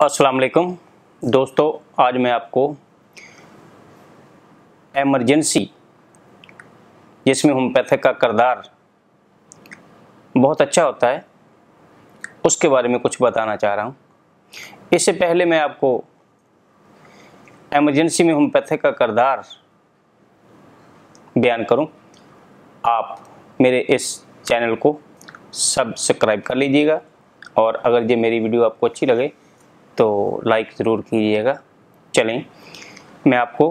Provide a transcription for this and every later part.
अस्सलाम वालेकुम दोस्तों, आज मैं आपको एमरजेंसी जिसमें होम्योपैथिक का किरदार बहुत अच्छा होता है उसके बारे में कुछ बताना चाह रहा हूँ। इससे पहले मैं आपको एमरजेंसी में होम्योपैथिक का किरदार बयान करूँ, आप मेरे इस चैनल को सब्सक्राइब कर लीजिएगा और अगर ये मेरी वीडियो आपको अच्छी लगे तो लाइक ज़रूर कीजिएगा। चलें, मैं आपको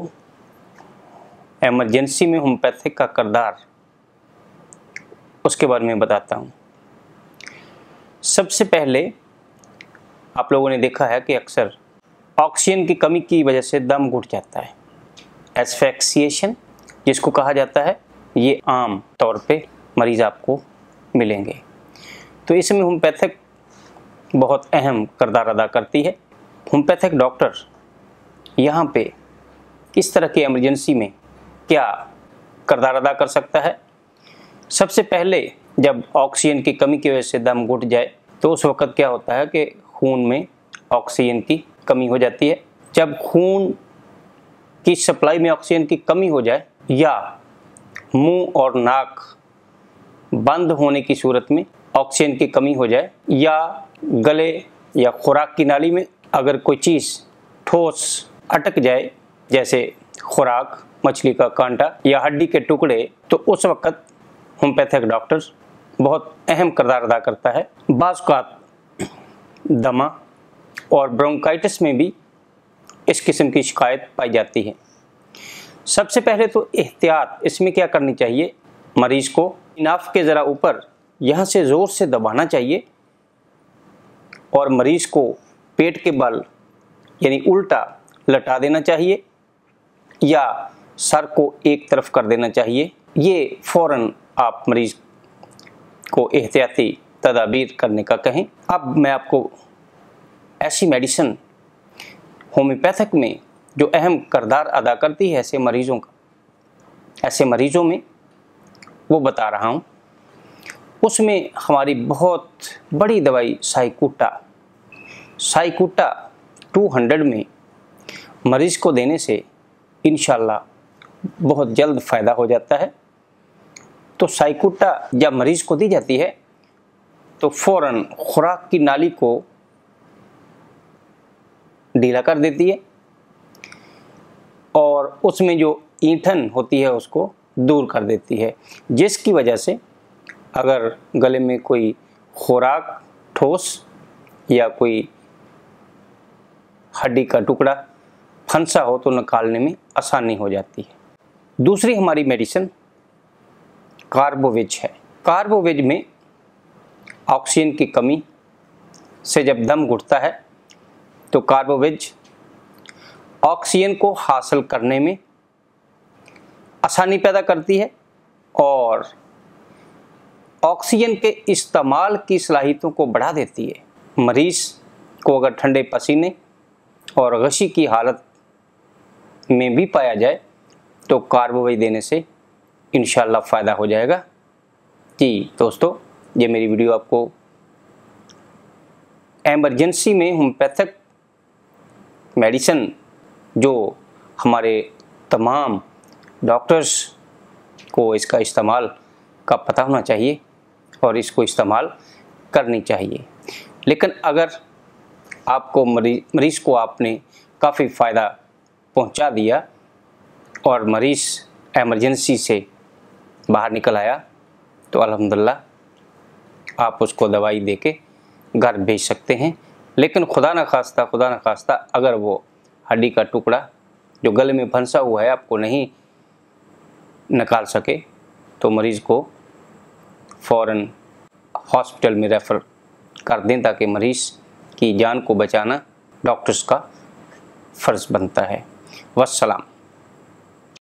एमरजेंसी में होम्योपैथिक का किरदार उसके बारे में बताता हूँ। सबसे पहले आप लोगों ने देखा है कि अक्सर ऑक्सीजन की कमी की वजह से दम घुट जाता है, एस्फिक्सिएशन जिसको कहा जाता है। ये आम तौर पे मरीज़ आपको मिलेंगे, तो इसमें होम्योपैथिक बहुत अहम किरदार अदा करती है। होम्योपैथिक डॉक्टर यहाँ पे इस तरह की इमरजेंसी में क्या किरदार अदा कर सकता है। सबसे पहले जब ऑक्सीजन की कमी की वजह से दम घुट जाए तो उस वक़्त क्या होता है कि खून में ऑक्सीजन की कमी हो जाती है। जब खून की सप्लाई में ऑक्सीजन की कमी हो जाए या मुंह और नाक बंद होने की सूरत में ऑक्सीजन की कमी हो जाए या गले या खुराक की नाली में अगर कोई चीज़ ठोस अटक जाए, जैसे खुराक, मछली का कांटा या हड्डी के टुकड़े, तो उस वक़्त होम्योपैथिक डॉक्टर बहुत अहम किरदार अदा करता है। बाज़ औक़ात दमा और ब्रोंकाइटिस में भी इस किस्म की शिकायत पाई जाती है। सबसे पहले तो एहतियात इसमें क्या करनी चाहिए, मरीज़ को नाफ के ज़रा ऊपर यहाँ से ज़ोर से दबाना चाहिए और मरीज़ को पेट के बल यानी उल्टा लटा देना चाहिए या सर को एक तरफ कर देना चाहिए। ये फ़ौरन आप मरीज़ को एहतियाती तदाबीर करने का कहें। अब मैं आपको ऐसी मेडिसिन होम्योपैथिक में जो अहम किरदार अदा करती है ऐसे मरीज़ों में वो बता रहा हूँ। उसमें हमारी बहुत बड़ी दवाई साइक्यूटा 200 में मरीज़ को देने से इंशाल्लाह बहुत जल्द फ़ायदा हो जाता है। तो साइक्यूटा जब मरीज़ को दी जाती है तो फ़ौरन खुराक की नाली को ढीला कर देती है और उसमें जो ईंधन होती है उसको दूर कर देती है, जिसकी वजह से अगर गले में कोई खुराक ठोस या कोई हड्डी का टुकड़ा फंसा हो तो निकालने में आसानी हो जाती है। दूसरी हमारी मेडिसिन कार्बोवेज है। कार्बोवेज में ऑक्सीजन की कमी से जब दम घुटता है तो कार्बोवेज ऑक्सीजन को हासिल करने में आसानी पैदा करती है और ऑक्सीजन के इस्तेमाल की सलाहियतों को बढ़ा देती है। मरीज़ को अगर ठंडे पसीने और गशी की हालत में भी पाया जाए तो कार्बोवेज देने से इंशाल्लाह फ़ायदा हो जाएगा। जी दोस्तों, ये मेरी वीडियो आपको एमरजेंसी में होम्योपैथिक मेडिसिन जो हमारे तमाम डॉक्टर्स को इसका इस्तेमाल का पता होना चाहिए और इसको इस्तेमाल करनी चाहिए। लेकिन अगर आपको मरीज़ को आपने काफ़ी फ़ायदा पहुंचा दिया और मरीज़ एमरजेंसी से बाहर निकल आया तो अल्हम्दुलिल्लाह आप उसको दवाई देके घर भेज सकते हैं। लेकिन खुदा न खास्ता अगर वो हड्डी का टुकड़ा जो गले में फंसा हुआ है आपको नहीं निकाल सके तो मरीज़ को फ़ौरन हॉस्पिटल में रेफ़र कर दें, ताकि मरीज़ की जान को बचाना डॉक्टर्स का फ़र्ज़ बनता है। वस्सलाम।